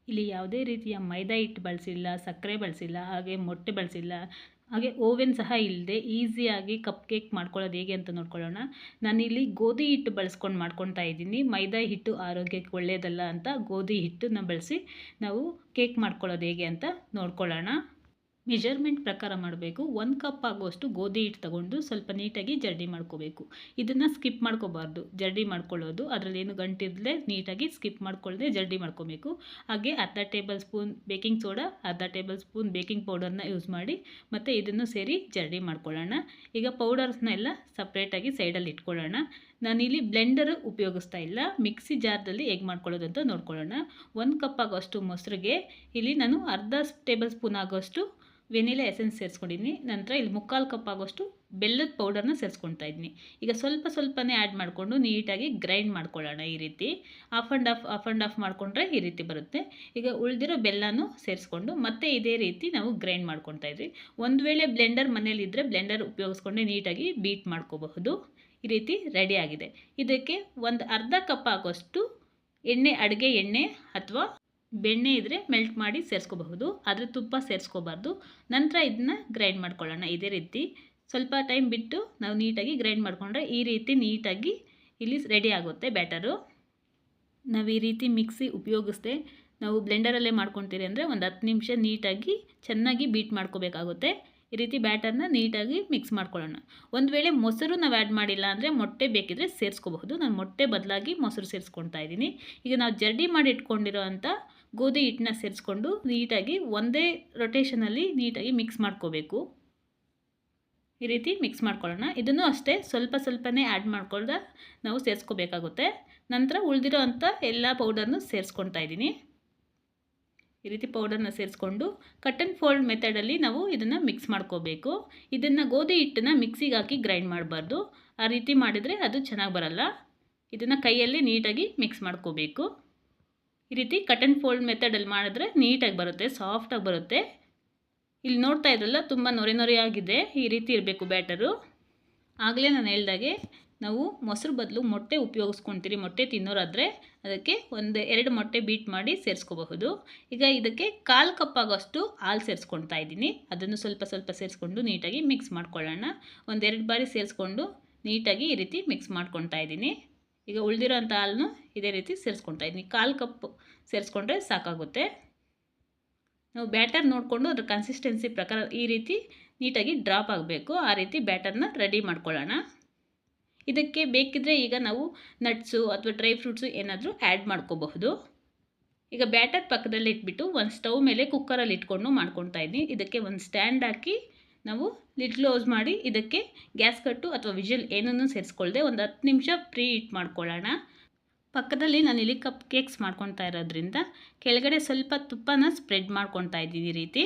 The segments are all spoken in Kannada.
ಇಲ್ಲಿ ಯಾವುದೇ ರೀತಿಯ ಮೈದಾ ಹಿಟ್ಟು ಬಳಸಿಲ್ಲ, ಸಕ್ಕರೆ ಬಳಸಿಲ್ಲ, ಹಾಗೆ ಮೊಟ್ಟೆ ಬಳಸಿಲ್ಲ, ಹಾಗೆ ಓವೆನ್ ಸಹ ಇಲ್ಲದೆ ಈಸಿಯಾಗಿ ಕಪ್ ಕೇಕ್ ಮಾಡ್ಕೊಳ್ಳೋದು ಹೇಗೆ ಅಂತ ನೋಡ್ಕೊಳ್ಳೋಣ. ನಾನಿಲ್ಲಿ ಗೋಧಿ ಹಿಟ್ಟು ಬಳಸ್ಕೊಂಡು ಮಾಡ್ಕೊತಾ ಇದ್ದೀನಿ. ಮೈದಾ ಹಿಟ್ಟು ಆರೋಗ್ಯಕ್ಕೆ ಒಳ್ಳೆಯದಲ್ಲ ಅಂತ ಗೋಧಿ ಹಿಟ್ಟನ್ನು ಬಳಸಿ ನಾವು ಕೇಕ್ ಮಾಡ್ಕೊಳ್ಳೋದು ಹೇಗೆ ಅಂತ ನೋಡ್ಕೊಳ್ಳೋಣ. ಮೆಜರ್ಮೆಂಟ್ ಪ್ರಕಾರ ಮಾಡಬೇಕು. 1 ಕಪ್ ಆಗುವಷ್ಟು ಗೋಧಿ ಹಿಟ್ಟು ತಗೊಂಡು ಸ್ವಲ್ಪ ನೀಟಾಗಿ ಜರಡಿ ಮಾಡ್ಕೋಬೇಕು. ಇದನ್ನು ಸ್ಕಿಪ್ ಮಾಡ್ಕೋಬಾರ್ದು. ಜರಡಿ ಮಾಡ್ಕೊಳ್ಳೋದು ಅದರಲ್ಲಿ ಏನು ಗಂಟಿರದೆ ನೀಟಾಗಿ ಸ್ಕಿಪ್ ಮಾಡ್ಕೊಳ್ಳದೆ ಜರಡಿ ಮಾಡ್ಕೋಬೇಕು. ಹಾಗೆ ಅರ್ಧ ಟೇಬಲ್ ಸ್ಪೂನ್ ಬೇಕಿಂಗ್ ಸೋಡಾ, ಅರ್ಧ ಟೇಬಲ್ ಸ್ಪೂನ್ ಬೇಕಿಂಗ್ ಪೌಡರ್ನ ಯೂಸ್ ಮಾಡಿ ಮತ್ತು ಇದನ್ನು ಸೇರಿ ಜರಡಿ ಮಾಡ್ಕೊಳ್ಳೋಣ. ಈಗ ಪೌಡರ್ಸ್ನೆಲ್ಲ ಸಪ್ರೇಟಾಗಿ ಸೈಡಲ್ಲಿ ಇಟ್ಕೊಳ್ಳೋಣ. ನಾನಿಲ್ಲಿ ಬ್ಲೆಂಡರ್ ಉಪಯೋಗಿಸ್ತಾ ಇಲ್ಲ, ಮಿಕ್ಸಿ ಜಾರ್ದಲ್ಲಿ ಹೇಗೆ ಮಾಡ್ಕೊಳ್ಳೋದು ಅಂತ ನೋಡ್ಕೊಳ್ಳೋಣ. 1 ಕಪ್ ಆಗೋಷ್ಟು ಮೊಸರಿಗೆ ಇಲ್ಲಿ ನಾನು ಅರ್ಧ ಟೇಬಲ್ ಸ್ಪೂನ್ ಆಗೋಷ್ಟು ವೆನಿಲಾ ಎಸೆನ್ಸ್ ಸೇರಿಸ್ಕೊಂಡಿದ್ದೀನಿ. ನಂತರ ಇಲ್ಲಿ 3/4 ಕಪ್ ಆಗೋಷ್ಟು ಬೆಲ್ಲದ ಪೌಡರ್ನ ಸೇರಿಸ್ಕೊಳ್ತಾ ಇದ್ದೀನಿ. ಈಗ ಸ್ವಲ್ಪನೇ ಆ್ಯಡ್ ಮಾಡಿಕೊಂಡು ನೀಟಾಗಿ ಗ್ರೈಂಡ್ ಮಾಡ್ಕೊಳ್ಳೋಣ. ಈ ರೀತಿ ಆಫ್ ಆ್ಯಂಡ್ ಆಫ್ ಮಾಡಿಕೊಂಡ್ರೆ ಈ ರೀತಿ ಬರುತ್ತೆ. ಈಗ ಉಳಿದಿರೋ ಬೆಲ್ಲನೂ ಸೇರಿಸ್ಕೊಂಡು ಮತ್ತೆ ಇದೇ ರೀತಿ ನಾವು ಗ್ರೈಂಡ್ ಮಾಡ್ಕೊತಾ ಇದ್ವಿ. ಒಂದು ವೇಳೆ ಬ್ಲೆಂಡರ್ ಮನೇಲಿದ್ದರೆ ಬ್ಲೆಂಡರ್ ಉಪಯೋಗಿಸ್ಕೊಂಡೆ ನೀಟಾಗಿ ಬೀಟ್ ಮಾಡ್ಕೋಬಹುದು. ಈ ರೀತಿ ರೆಡಿ ಆಗಿದೆ. ಇದಕ್ಕೆ ಒಂದು ಅರ್ಧ ಕಪ್ ಆಗೋಷ್ಟು ಎಣ್ಣೆ, ಅಡುಗೆ ಎಣ್ಣೆ ಅಥವಾ ಬೆಣ್ಣೆ ಇದ್ದರೆ ಮೆಲ್ಟ್ ಮಾಡಿ ಸೇರಿಸ್ಕೋಬಹುದು, ಆದರೆ ತುಪ್ಪ ಸೇರಿಸ್ಕೋಬಾರ್ದು. ನಂತರ ಇದನ್ನ ಗ್ರೈಂಡ್ ಮಾಡ್ಕೊಳ್ಳೋಣ. ಇದೇ ರೀತಿ ಸ್ವಲ್ಪ ಟೈಮ್ ಬಿಟ್ಟು ನಾವು ನೀಟಾಗಿ ಗ್ರೈಂಡ್ ಮಾಡಿಕೊಂಡ್ರೆ ಈ ರೀತಿ ನೀಟಾಗಿ ಇಲ್ಲಿ ರೆಡಿ ಆಗುತ್ತೆ ಬ್ಯಾಟರು. ನಾವು ಈ ರೀತಿ ಮಿಕ್ಸಿ ಉಪಯೋಗಿಸ್ದೆ ನಾವು ಬ್ಲೆಂಡರಲ್ಲೇ ಮಾಡ್ಕೊತೀರಿ ಅಂದರೆ ಒಂದು 10 ನಿಮಿಷ ನೀಟಾಗಿ ಚೆನ್ನಾಗಿ ಬೀಟ್ ಮಾಡ್ಕೋಬೇಕಾಗುತ್ತೆ. ಈ ರೀತಿ ಬ್ಯಾಟರ್ನ ನೀಟಾಗಿ ಮಿಕ್ಸ್ ಮಾಡ್ಕೊಳ್ಳೋಣ. ಒಂದು ವೇಳೆ ಮೊಸರು ನಾವು ಆ್ಯಡ್ ಮಾಡಿಲ್ಲ ಅಂದರೆ ಮೊಟ್ಟೆ ಬೇಕಿದ್ರೆ ಸೇರಿಸ್ಕೋಬಹುದು. ನಾನು ಮೊಟ್ಟೆ ಬದಲಾಗಿ ಮೊಸರು ಸೇರಿಸ್ಕೊಳ್ತಾ ಇದ್ದೀನಿ. ಈಗ ನಾವು ಜರಡಿ ಮಾಡಿ ಇಟ್ಕೊಂಡಿರೋ ಅಂಥ ಗೋಧಿ ಹಿಟ್ಟನ್ನ ಸೇರಿಸ್ಕೊಂಡು ನೀಟಾಗಿ ಒಂದೇ ರೊಟೇಷನಲ್ಲಿ ನೀಟಾಗಿ ಮಿಕ್ಸ್ ಮಾಡ್ಕೋಬೇಕು. ಈ ರೀತಿ ಮಿಕ್ಸ್ ಮಾಡ್ಕೊಳ್ಳೋಣ. ಇದನ್ನು ಅಷ್ಟೇ ಸ್ವಲ್ಪನೇ ಆ್ಯಡ್ ಮಾಡ್ಕೊಳ್ದೆ ನಾವು ಸೇರಿಸ್ಕೋಬೇಕಾಗುತ್ತೆ. ನಂತರ ಉಳಿದಿರೋ ಅಂಥ ಎಲ್ಲ ಪೌಡರ್ನು ಸೇರಿಸ್ಕೊಳ್ತಾ ಇದ್ದೀನಿ. ಈ ರೀತಿ ಪೌಡರ್ನ ಸೇರಿಸ್ಕೊಂಡು ಕಟ್ ಆ್ಯಂಡ್ ಫೋಲ್ಡ್ ಮೆಥಡಲ್ಲಿ ನಾವು ಇದನ್ನು ಮಿಕ್ಸ್ ಮಾಡ್ಕೋಬೇಕು. ಇದನ್ನು ಗೋಧಿ ಹಿಟ್ಟನ್ನು ಮಿಕ್ಸಿಗೆ ಹಾಕಿ ಗ್ರೈಂಡ್ ಮಾಡಬಾರ್ದು. ಆ ರೀತಿ ಮಾಡಿದರೆ ಅದು ಚೆನ್ನಾಗಿ ಬರಲ್ಲ. ಇದನ್ನು ಕೈಯಲ್ಲಿ ನೀಟಾಗಿ ಮಿಕ್ಸ್ ಮಾಡ್ಕೋಬೇಕು. ಈ ರೀತಿ ಕಟ್ ಆ್ಯಂಡ್ ಫೋಲ್ಡ್ ಮೆಥಡಲ್ಲಿ ಮಾಡಿದ್ರೆ ನೀಟಾಗಿ ಬರುತ್ತೆ, ಸಾಫ್ಟಾಗಿ ಬರುತ್ತೆ. ಇಲ್ಲಿ ನೋಡ್ತಾ ಇದ್ರಲ್ಲ ತುಂಬ ನೊರೆ ಆಗಿದೆ. ಈ ರೀತಿ ಇರಬೇಕು ಬ್ಯಾಟರು. ಆಗಲೇ ನಾನು ಹೇಳ್ದಾಗೆ ನಾವು ಮೊಸರು ಬದಲು ಮೊಟ್ಟೆ ಉಪಯೋಗಿಸ್ಕೊತೀರಿ. ಮೊಟ್ಟೆ ತಿನ್ನೋರಾದರೆ ಅದಕ್ಕೆ 1-2 ಮೊಟ್ಟೆ ಬೀಟ್ ಮಾಡಿ ಸೇರಿಸ್ಕೋಬಹುದು. ಈಗ ಇದಕ್ಕೆ 1/4 ಕಪ್ ಆಗೋಷ್ಟು ಹಾಲು ಸೇರಿಸ್ಕೊಳ್ತಾ ಇದ್ದೀನಿ. ಅದನ್ನು ಸ್ವಲ್ಪ ಸೇರಿಸ್ಕೊಂಡು ನೀಟಾಗಿ ಮಿಕ್ಸ್ ಮಾಡ್ಕೊಳ್ಳೋಣ. 1-2 ಬಾರಿ ಸೇರಿಸ್ಕೊಂಡು ನೀಟಾಗಿ ಈ ರೀತಿ ಮಿಕ್ಸ್ ಮಾಡ್ಕೊಳ್ತಾ ಇದ್ದೀನಿ. ಈಗ ಉಳಿದಿರೋ ಅಂಥ ಹಾಲನ್ನು ಇದೇ ರೀತಿ ಸೇರಿಸ್ಕೊಳ್ತಾ ಇದ್ದೀನಿ. 1/4 ಕಪ್ ಸೇರಿಸ್ಕೊಂಡ್ರೆ ಸಾಕಾಗುತ್ತೆ. ನಾವು ಬ್ಯಾಟರ್ ನೋಡಿಕೊಂಡು ಅದ್ರ ಕನ್ಸಿಸ್ಟೆನ್ಸಿ ಪ್ರಕಾರ ಈ ರೀತಿ ನೀಟಾಗಿ ಡ್ರಾಪ್ ಆಗಬೇಕು. ಆ ರೀತಿ ಬ್ಯಾಟರ್ನ ರೆಡಿ ಮಾಡ್ಕೊಳ್ಳೋಣ. ಇದಕ್ಕೆ ಬೇಕಿದ್ದರೆ ಈಗ ನಾವು ನಟ್ಸು ಅಥವಾ ಡ್ರೈ ಫ್ರೂಟ್ಸು ಏನಾದರೂ ಆ್ಯಡ್ ಮಾಡ್ಕೋಬಹುದು. ಈಗ ಬ್ಯಾಟರ್ ಪಕ್ಕದಲ್ಲಿ ಇಟ್ಬಿಟ್ಟು ಒಂದು ಸ್ಟವ್ ಮೇಲೆ ಕುಕ್ಕರಲ್ಲಿ ಇಟ್ಕೊಂಡು ಮಾಡ್ಕೊತಾ ಇದ್ದೀನಿ. ಇದಕ್ಕೆ ಒಂದು ಸ್ಟ್ಯಾಂಡ್ ಹಾಕಿ ನಾವು ಲಿಡ್ ಕ್ಲೋಸ್ ಮಾಡಿ ಇದಕ್ಕೆ ಗ್ಯಾಸ್ ಕಟ್ಟು ಅಥವಾ ವಿಜಿಲ್ ಏನನ್ನೂ ಸೇರಿಸ್ಕೊಳ್ದೆ ಒಂದು 10 ನಿಮಿಷ ಪ್ರೀ ಹೀಟ್ ಮಾಡ್ಕೊಳ್ಳೋಣ. ಪಕ್ಕದಲ್ಲಿ ನಾನಿಲ್ಲಿ ಕಪ್ ಕೇಕ್ಸ್ ಮಾಡ್ಕೊತಾ ಇರೋದ್ರಿಂದ ಕೆಳಗಡೆ ಸ್ವಲ್ಪ ತುಪ್ಪನ ಸ್ಪ್ರೆಡ್ ಮಾಡ್ಕೊತಾ ಇದ್ದೀನಿ. ಈ ರೀತಿ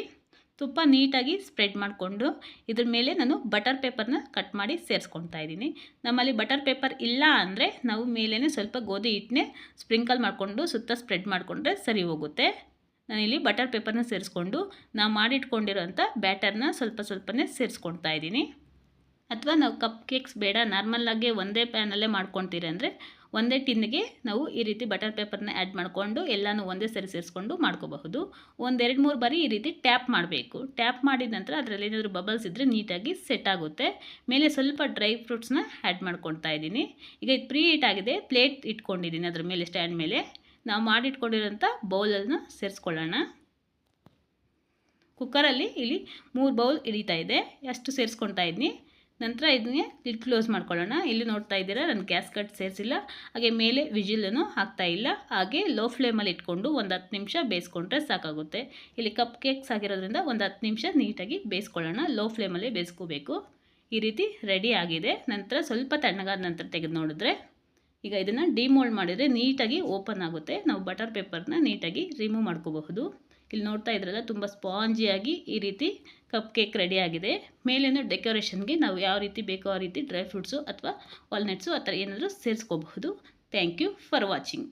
ತುಪ್ಪ ನೀಟಾಗಿ ಸ್ಪ್ರೆಡ್ ಮಾಡಿಕೊಂಡು ಇದ್ರ ಮೇಲೆ ನಾನು ಬಟರ್ ಪೇಪರ್ನ ಕಟ್ ಮಾಡಿ ಸೇರಿಸ್ಕೊತಾ ಇದ್ದೀನಿ. ನಮ್ಮಲ್ಲಿ ಬಟರ್ ಪೇಪರ್ ಇಲ್ಲ ಅಂದರೆ ನಾವು ಮೇಲೇ ಸ್ವಲ್ಪ ಗೋಧಿ ಹಿಟ್ಟನ್ನೇ ಸ್ಪ್ರಿಂಕಲ್ ಮಾಡಿಕೊಂಡು ಸುತ್ತ ಸ್ಪ್ರೆಡ್ ಮಾಡಿಕೊಂಡ್ರೆ ಸರಿ ಹೋಗುತ್ತೆ. ನಾನಿಲ್ಲಿ ಬಟರ್ ಪೇಪರ್ನ ಸೇರಿಸ್ಕೊಂಡು ನಾವು ಮಾಡಿಟ್ಕೊಂಡಿರೋಂಥ ಬ್ಯಾಟರ್ನ ಸ್ವಲ್ಪನೇ ಸೇರಿಸ್ಕೊತಾ ಇದ್ದೀನಿ. ಅಥವಾ ನಾವು ಕಪ್ ಕೇಕ್ಸ್ ಬೇಡ, ನಾರ್ಮಲ್ಲಾಗಿ ಒಂದೇ ಪ್ಯಾನಲ್ಲೇ ಮಾಡ್ಕೊತೀರಿ ಅಂದರೆ ಒಂದೇ ಟಿನ್ನಿಗೆ ನಾವು ಈ ರೀತಿ ಬಟರ್ ಪೇಪರ್ನ ಆ್ಯಡ್ ಮಾಡಿಕೊಂಡು ಎಲ್ಲನೂ ಒಂದೇ ಸರಿ ಸೇರಿಸ್ಕೊಂಡು ಮಾಡ್ಕೋಬಹುದು. 1-2-3 ಬಾರಿ ಈ ರೀತಿ ಟ್ಯಾಪ್ ಮಾಡಬೇಕು. ಟ್ಯಾಪ್ ಮಾಡಿದ ನಂತರ ಅದರಲ್ಲಿ ಏನಾದರೂ ಬಬಲ್ಸ್ ಇದ್ದರೆ ನೀಟಾಗಿ ಸೆಟ್ ಆಗುತ್ತೆ. ಮೇಲೆ ಸ್ವಲ್ಪ ಡ್ರೈ ಫ್ರೂಟ್ಸ್ನ ಆ್ಯಡ್ ಮಾಡ್ಕೊತಾ ಇದ್ದೀನಿ. ಈಗ ಇದು ಪ್ರೀ ಹೀಟ್ ಆಗಿದೆ. ಪ್ಲೇಟ್ ಇಟ್ಕೊಂಡಿದ್ದೀನಿ ಅದ್ರ ಮೇಲೆ, ಸ್ಟ್ಯಾಂಡ್ ಮೇಲೆ ನಾವು ಮಾಡಿಟ್ಕೊಂಡಿರೋಂಥ ಬೌಲನ್ನು ಸೇರಿಸ್ಕೊಳ್ಳೋಣ. ಕುಕ್ಕರಲ್ಲಿ ಇಲ್ಲಿ 3 ಬೌಲ್ ಹಿಡಿತಾ ಇದೆ, ಅಷ್ಟು ಸೇರಿಸ್ಕೊತಾ ಇದ್ದೀನಿ. ನಂತರ ಇದನ್ನೇ ಲಿಡ್ ಕ್ಲೋಸ್ ಮಾಡ್ಕೊಳ್ಳೋಣ. ಇಲ್ಲಿ ನೋಡ್ತಾ ಇದ್ದೀರಾ ನಾನು ಗ್ಯಾಸ್ ಕಟ್ ಸೇರಿಸಿಲ್ಲ, ಹಾಗೆ ಮೇಲೆ ವಿಜಿಲನ್ನು ಹಾಕ್ತಾ ಇಲ್ಲ. ಹಾಗೆ ಲೋ ಫ್ಲೇಮಲ್ಲಿ ಇಟ್ಕೊಂಡು ಒಂದು 10 ನಿಮಿಷ ಬೇಯಿಸ್ಕೊಂಡ್ರೆ ಸಾಕಾಗುತ್ತೆ. ಇಲ್ಲಿ ಕಪ್ ಕೇಕ್ಸ್ ಆಗಿರೋದ್ರಿಂದ ಒಂದು 10 ನಿಮಿಷ ನೀಟಾಗಿ ಬೇಯಿಸ್ಕೊಳ್ಳೋಣ. ಲೋ ಫ್ಲೇಮಲ್ಲಿ ಬೇಯಿಸ್ಕೋಬೇಕು. ಈ ರೀತಿ ರೆಡಿ ಆಗಿದೆ. ನಂತರ ಸ್ವಲ್ಪ ತಣ್ಣಗಾದ ನಂತರ ತೆಗೆದು ನೋಡಿದ್ರೆ ಈಗ ಇದನ್ನು ಡಿಮೋಲ್ಡ್ ಮಾಡಿದರೆ ನೀಟಾಗಿ ಓಪನ್ ಆಗುತ್ತೆ. ನಾವು ಬಟರ್ ಪೇಪರ್ನ ನೀಟಾಗಿ ರಿಮೂವ್ ಮಾಡ್ಕೋಬಹುದು. ಇಲ್ಲಿ ನೋಡ್ತಾ ಇದ್ರಲ್ಲ ತುಂಬ ಸ್ಪಾಂಜಿಯಾಗಿ ಈ ರೀತಿ ಕಪ್ ಕೇಕ್ ರೆಡಿ ಆಗಿದೆ. ಮೇಲೇನು ಡೆಕೋರೇಷನ್ಗೆ ನಾವು ಯಾವ ರೀತಿ ಬೇಕೋ ಆ ರೀತಿ ಡ್ರೈ ಫ್ರೂಟ್ಸು ಅಥವಾ ವಾಲ್ನಟ್ಸು ಆ ಥರ ಏನಾದರೂ ಸೇರಿಸ್ಕೋಬಹುದು. Thank you for watching.